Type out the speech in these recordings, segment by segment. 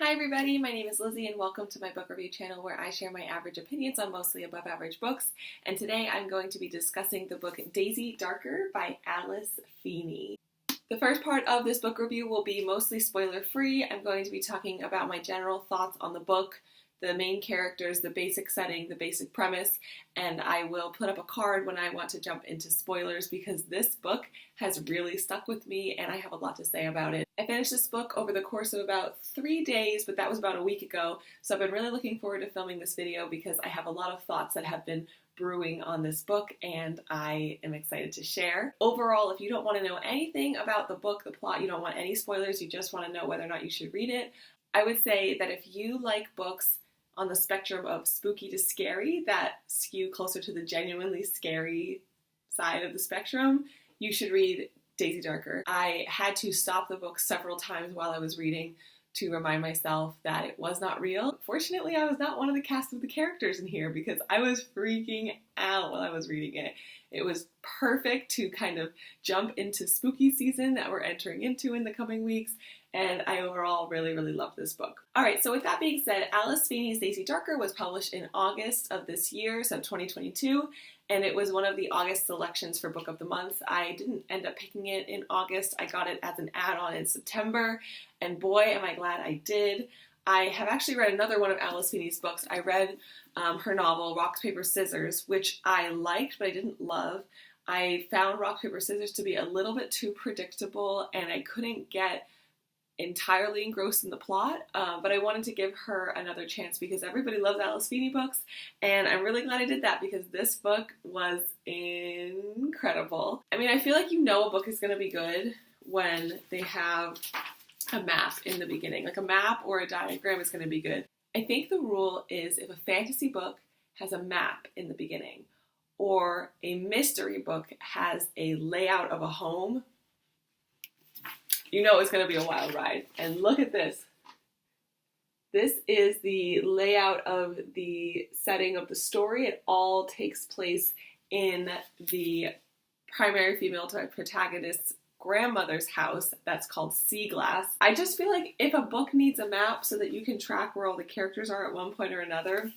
Hi everybody, my name is Lizzie and welcome to my book review channel where I share my average opinions on mostly above average books. And today I'm going to be discussing the book Daisy Darker by Alice Feeney. The first part of this book review will be mostly spoiler free. I'm going to be talking about my general thoughts on the book, the main characters, the basic setting, the basic premise, and I will put up a card when I want to jump into spoilers because this book has really stuck with me and I have a lot to say about it. I finished this book over the course of about 3 days, but that was about a week ago, so I've been really looking forward to filming this video because I have a lot of thoughts that have been brewing on this book and I am excited to share. Overall, if you don't want to know anything about the book, the plot, you don't want any spoilers, you just want to know whether or not you should read it, I would say that if you like books on the spectrum of spooky to scary that skew closer to the genuinely scary side of the spectrum, you should read Daisy Darker. I had to stop the book several times while I was reading to remind myself that it was not real. Fortunately, I was not one of the cast of the characters in here because I was freaking out while I was reading it. It was perfect to kind of jump into spooky season that we're entering into in the coming weeks, and I overall really loved this book. Alright, so with that being said, Alice Feeney's Daisy Darker was published in August of this year, so 2022, and it was one of the August selections for Book of the Month. I didn't end up picking it in August. I got it as an add-on in September, and boy am I glad I did. I have actually read another one of Alice Feeney's books. I read her novel, Rock, Paper, Scissors, which I liked, but I didn't love. I found Rock, Paper, Scissors to be a little bit too predictable, and I couldn't get entirely engrossed in the plot, but I wanted to give her another chance because everybody loves Alice Feeney books, and I'm really glad I did that because this book was incredible. I mean, I feel like you know a book is going to be good when they have a map in the beginning. Like a map or a diagram is going to be good. I think the rule is if a fantasy book has a map in the beginning or a mystery book has a layout of a home, you know it's going to be a wild ride. And look at this. This is the layout of the setting of the story. It all takes place in the primary female protagonist's grandmother's house that's called Sea Glass. I just feel like if a book needs a map so that you can track where all the characters are at one point or another,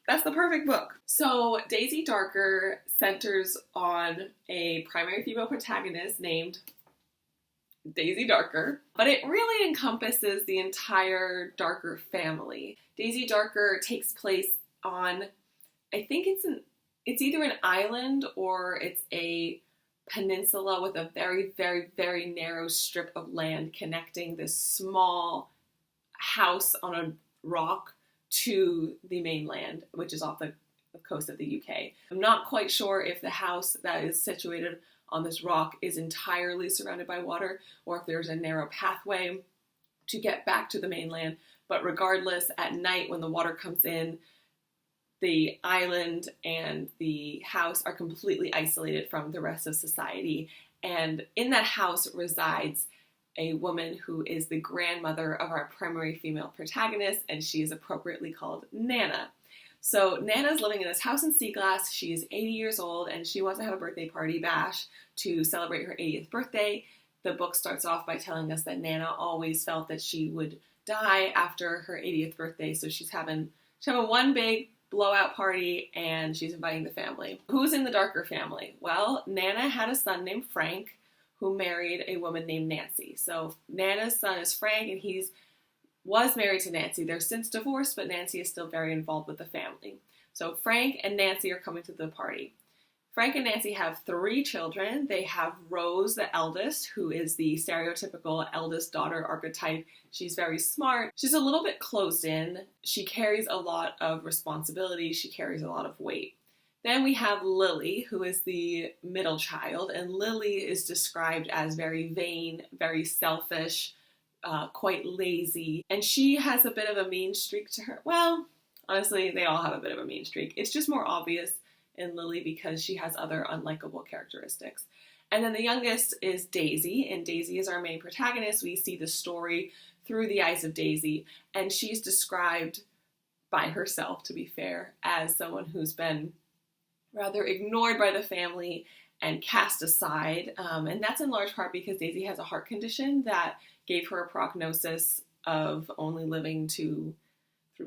that's the perfect book. So Daisy Darker centers on a primary female protagonist named Daisy Darker, but it really encompasses the entire Darker family. Daisy Darker takes place on, I think it's either an island or it's a peninsula with a very narrow strip of land connecting this small house on a rock to the mainland, which is off the coast of the UK. I'm not quite sure if the house that is situated on this rock is entirely surrounded by water or if there's a narrow pathway to get back to the mainland, but regardless, at night when the water comes in, the island and the house are completely isolated from the rest of society, and in that house resides a woman who is the grandmother of our primary female protagonist, and she is appropriately called Nana. So Nana's living in this house in Sea Glass. She's 80 years old, and she wants to have a birthday party bash to celebrate her 80th birthday. The book starts off by telling us that Nana always felt that she would die after her 80th birthday, so she's having one big blowout party, and she's inviting the family. Who's in the Darker family? Well, Nana had a son named Frank who married a woman named Nancy. So Nana's son is Frank, and he was married to Nancy. They're since divorced, but Nancy is still very involved with the family. So Frank and Nancy are coming to the party. Frank and Nancy have 3 children. They have Rose, the eldest, who is the stereotypical eldest daughter archetype. She's very smart. She's a little bit closed in. She carries a lot of responsibility. She carries a lot of weight. Then we have Lily, who is the middle child, and Lily is described as very vain, very selfish, quite lazy, and she has a bit of a mean streak to her. Well, honestly, they all have a bit of a mean streak. It's just more obvious in Lily because she has other unlikable characteristics. And then the youngest is Daisy, and Daisy is our main protagonist. We see the story through the eyes of Daisy, and she's described by herself, to be fair, as someone who's been rather ignored by the family and cast aside. And that's in large part because Daisy has a heart condition that gave her a prognosis of only living through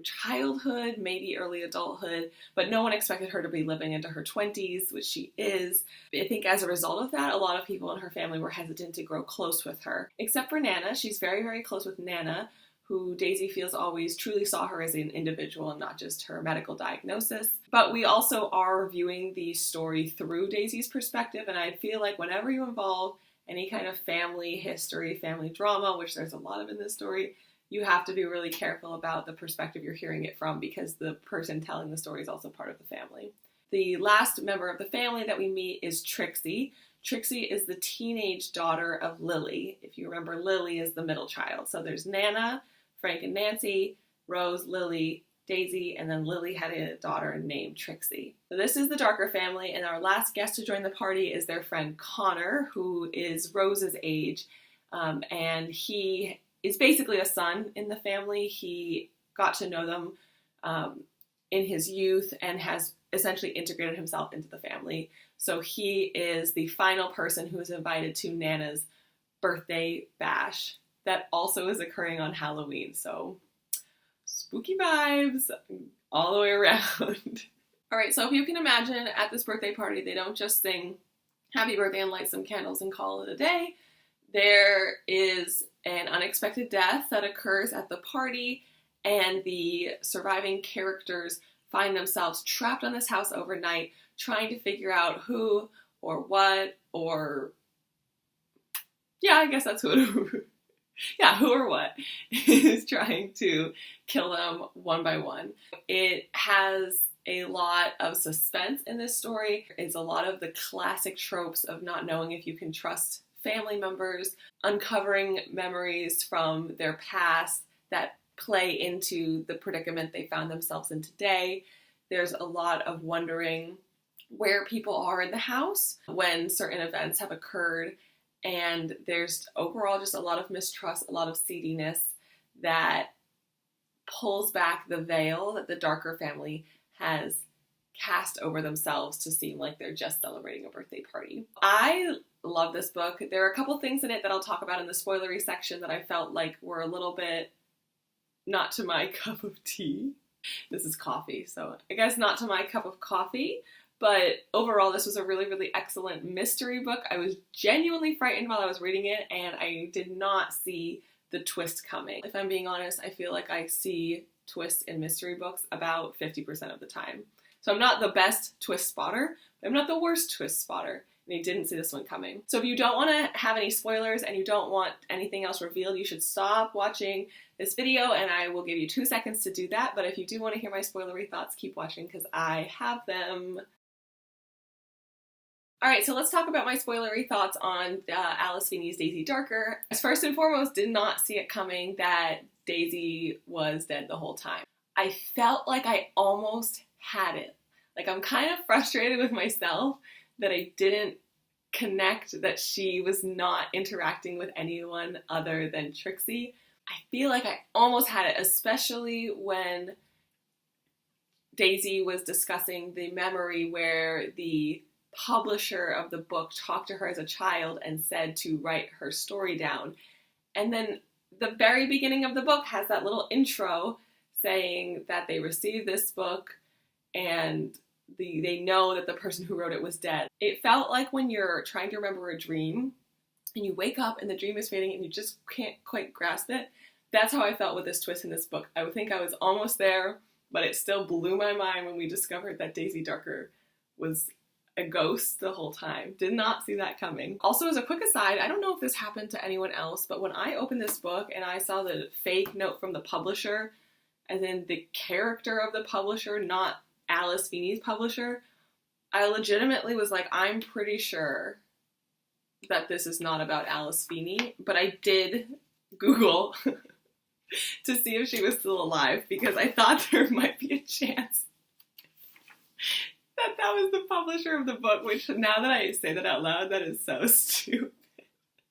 childhood, maybe early adulthood, but no one expected her to be living into her 20s, which she is. I think as a result of that, a lot of people in her family were hesitant to grow close with her. Except for Nana. She's very, very close with Nana, who Daisy feels always truly saw her as an individual and not just her medical diagnosis. But we also are viewing the story through Daisy's perspective, and I feel like whenever you involve any kind of family history, family drama, which there's a lot of in this story, you have to be really careful about the perspective you're hearing it from, because the person telling the story is also part of the family. The last member of the family that we meet is Trixie. Trixie is the teenage daughter of Lily. If you remember, Lily is the middle child. So there's Nana, Frank and Nancy, Rose, Lily, Daisy, and then Lily had a daughter named Trixie. So this is the Darker family, and our last guest to join the party is their friend Connor, who is Rose's age, and he is basically a son in the family. He got to know them in his youth and has essentially integrated himself into the family. So he is the final person who is invited to Nana's birthday bash that also is occurring on Halloween. So spooky vibes all the way around. All right, so if you can imagine, at this birthday party, they don't just sing happy birthday and light some candles and call it a day. There is an unexpected death that occurs at the party, and the surviving characters find themselves trapped on this house overnight, trying to figure out who or what or... yeah, I guess that's who or what is trying to kill them one by one. It has a lot of suspense in this story. It's a lot of the classic tropes of not knowing if you can trust family members, uncovering memories from their past that play into the predicament they found themselves in today. There's a lot of wondering where people are in the house when certain events have occurred, and there's overall just a lot of mistrust, a lot of seediness that pulls back the veil that the Darker family has cast over themselves to seem like they're just celebrating a birthday party. I love this book. There are a couple things in it that I'll talk about in the spoilery section that I felt like were a little bit not to my cup of tea. This is coffee, so I guess not to my cup of coffee. But overall, this was a really, really excellent mystery book. I was genuinely frightened while I was reading it, and I did not see the twist coming. If I'm being honest, I feel like I see twists in mystery books about 50% of the time. So I'm not the best twist spotter, but I'm not the worst twist spotter. And I didn't see this one coming. So if you don't want to have any spoilers and you don't want anything else revealed, you should stop watching this video and I will give you 2 seconds to do that. But if you do want to hear my spoilery thoughts, keep watching because I have them. Alright, so let's talk about my spoilery thoughts on Alice Feeney's Daisy Darker. First and foremost, did not see it coming that Daisy was dead the whole time. I felt like I almost had it. Like, I'm kind of frustrated with myself that I didn't connect that she was not interacting with anyone other than Trixie. I feel like I almost had it, especially when Daisy was discussing the memory where the publisher of the book talked to her as a child and said to write her story down. And then the very beginning of the book has that little intro saying that they received this book and they know that the person who wrote it was dead. It felt like when you're trying to remember a dream and you wake up and the dream is fading and you just can't quite grasp it. That's how I felt with this twist in this book. I would think I was almost there, but it still blew my mind when we discovered that Daisy Darker was a ghost the whole time. Did not see that coming. Also, as a quick aside, I don't know if this happened to anyone else, but when I opened this book and I saw the fake note from the publisher, and then the character of the publisher, not Alice Feeney's publisher, I legitimately was like, I'm pretty sure that this is not about Alice Feeney, but I did Google to see if she was still alive because I thought there might be a chance that was the publisher of the book, which now that I say that out loud, that is so stupid.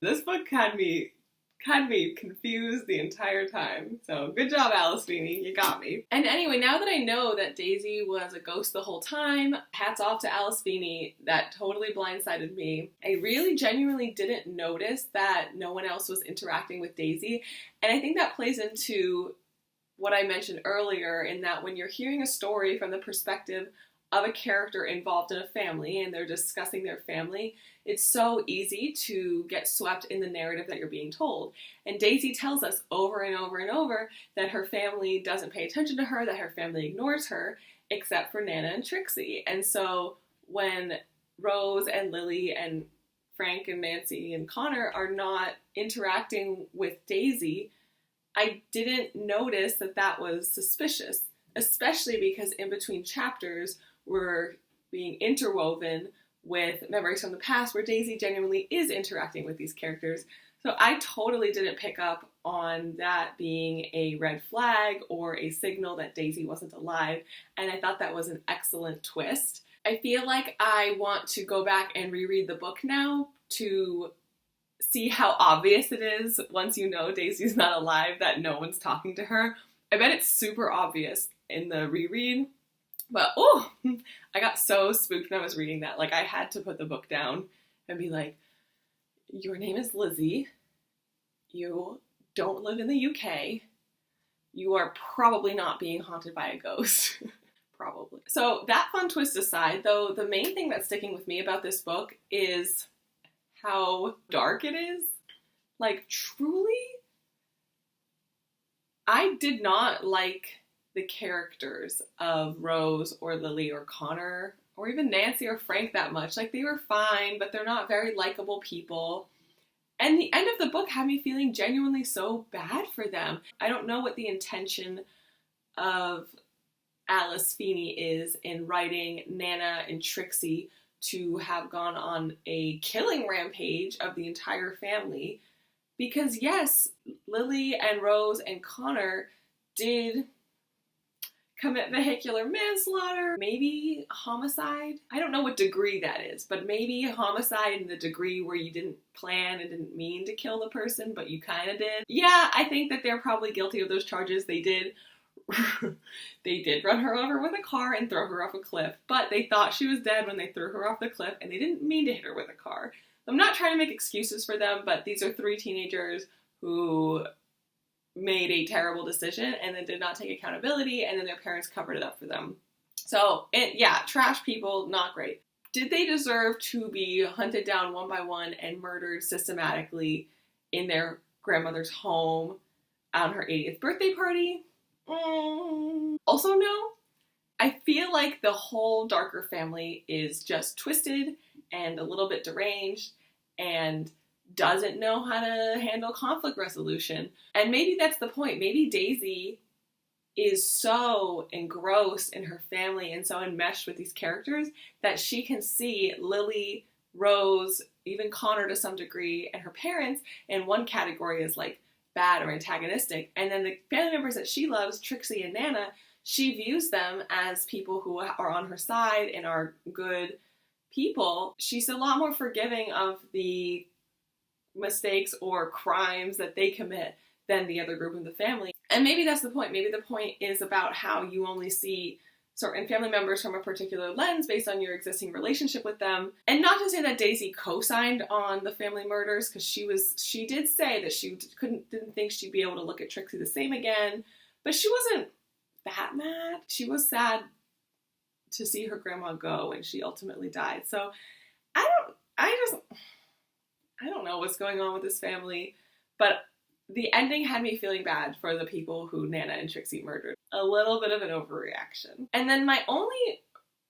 This book had me Had me confused the entire time. So good job, Alice Feeney. You got me. And anyway, now that I know that Daisy was a ghost the whole time, hats off to Alice Feeney. That totally blindsided me. I really genuinely didn't notice that no one else was interacting with Daisy. And I think that plays into what I mentioned earlier, in that when you're hearing a story from the perspective of a character involved in a family and they're discussing their family, it's so easy to get swept in the narrative that you're being told. And Daisy tells us over and over and over that her family doesn't pay attention to her, that her family ignores her, except for Nana and Trixie. And so when Rose and Lily and Frank and Nancy and Connor are not interacting with Daisy, I didn't notice that that was suspicious, especially because in between chapters we're being interwoven with memories from the past where Daisy genuinely is interacting with these characters. So I totally didn't pick up on that being a red flag or a signal that Daisy wasn't alive, and I thought that was an excellent twist. I feel like I want to go back and reread the book now to see how obvious it is once you know Daisy's not alive that no one's talking to her. I bet it's super obvious in the reread. But, oh, I got so spooked when I was reading that. Like, I had to put the book down and be like, your name is Lizzie. You don't live in the UK. You are probably not being haunted by a ghost. Probably. So that fun twist aside, though, the main thing that's sticking with me about this book is how dark it is. Like, truly, I did not like the characters of Rose or Lily or Connor or even Nancy or Frank that much. Like, they were fine, but they're not very likable people. And the end of the book had me feeling genuinely so bad for them. I don't know what the intention of Alice Feeney is in writing Nana and Trixie to have gone on a killing rampage of the entire family. Because yes, Lily and Rose and Connor did commit vehicular manslaughter, maybe homicide. I don't know what degree that is, but maybe homicide in the degree where you didn't plan and didn't mean to kill the person, but you kind of did. Yeah, I think that they're probably guilty of those charges. They did run her over with a car and throw her off a cliff, but they thought she was dead when they threw her off the cliff, and they didn't mean to hit her with a car. I'm not trying to make excuses for them, but these are 3 teenagers who made a terrible decision and then did not take accountability, and then their parents covered it up for them. So, yeah, trash people, not great. Did they deserve to be hunted down one by one and murdered systematically in their grandmother's home on her 80th birthday party? Also no. I feel like the whole Darker family is just twisted and a little bit deranged and doesn't know how to handle conflict resolution. And maybe that's the point. Maybe Daisy is so engrossed in her family and so enmeshed with these characters that she can see Lily, Rose, even Connor to some degree, and her parents in one category as like bad or antagonistic. And then the family members that she loves, Trixie and Nana, she views them as people who are on her side and are good people. She's a lot more forgiving of the mistakes or crimes that they commit than the other group in the family. And maybe that's the point. Maybe the point is about how you only see certain family members from a particular lens based on your existing relationship with them. And not to say that Daisy co-signed on the family murders, because she did say that she didn't think she'd be able to look at Trixie the same again, but she wasn't that mad. She was sad to see her grandma go when she ultimately died. So I don't know what's going on with this family, but the ending had me feeling bad for the people who Nana and Trixie murdered. A little bit of an overreaction. And then my only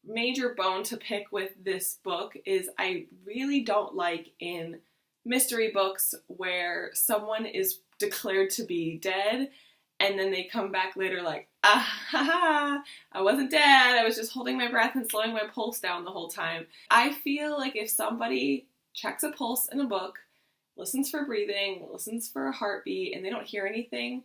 major bone to pick with this book is I really don't like in mystery books where someone is declared to be dead and then they come back later like, ah ha ha, I wasn't dead, I was just holding my breath and slowing my pulse down the whole time. I feel like if somebody checks a pulse in a book, listens for breathing, listens for a heartbeat, and they don't hear anything,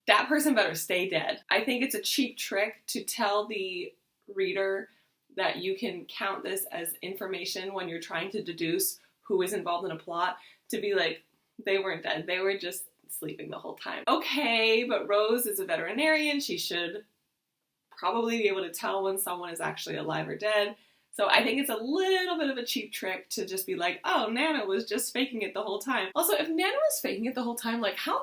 that person better stay dead. I think it's a cheap trick to tell the reader that you can count this as information when you're trying to deduce who is involved in a plot, to be like, They weren't dead. They were just sleeping the whole time. Okay, but Rose is a veterinarian. She should probably be able to tell when someone is actually alive or dead. So I think it's a little bit of a cheap trick to just be like, oh, Nana was just faking it the whole time. Also, if Nana was faking it the whole time, like how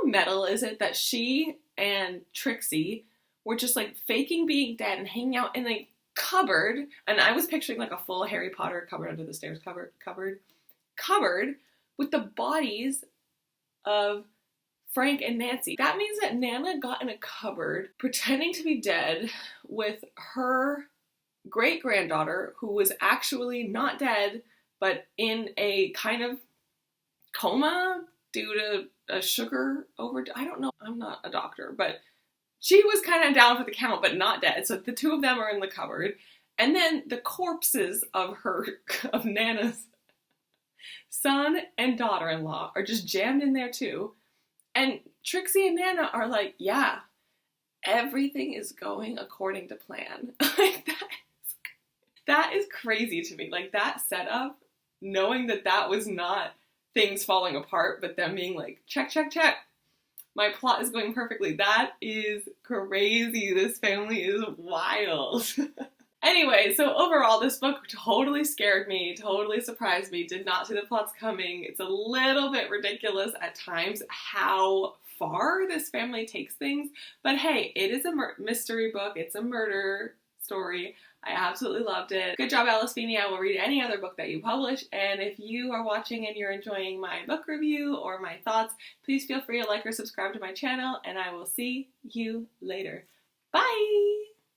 metal is it that she and Trixie were just like faking being dead and hanging out in a cupboard? And I was picturing like a full Harry Potter cupboard under the stairs cupboard with the bodies of Frank and Nancy. That means that Nana got in a cupboard pretending to be dead with her great-granddaughter, who was actually not dead, but in a kind of coma due to a sugar overdose. I don't know. I'm not a doctor, but she was kind of down for the count, but not dead. So the two of them are in the cupboard. And then the corpses of Nana's son and daughter-in-law are just jammed in there too. And Trixie and Nana are like, yeah, everything is going according to plan. Like, that is crazy to me. Like, that setup, knowing that that was not things falling apart, but them being like, check, check, check. My plot is going perfectly. That is crazy. This family is wild. Anyway, so overall, this book totally scared me, totally surprised me, did not see the plots coming. It's a little bit ridiculous at times how far this family takes things, but hey, it is a mystery book. It's a murder story. I absolutely loved it. Good job, Alice Feeney. I will read any other book that you publish, and if you are watching and you're enjoying my book review or my thoughts, please feel free to like or subscribe to my channel, and I will see you later. Bye!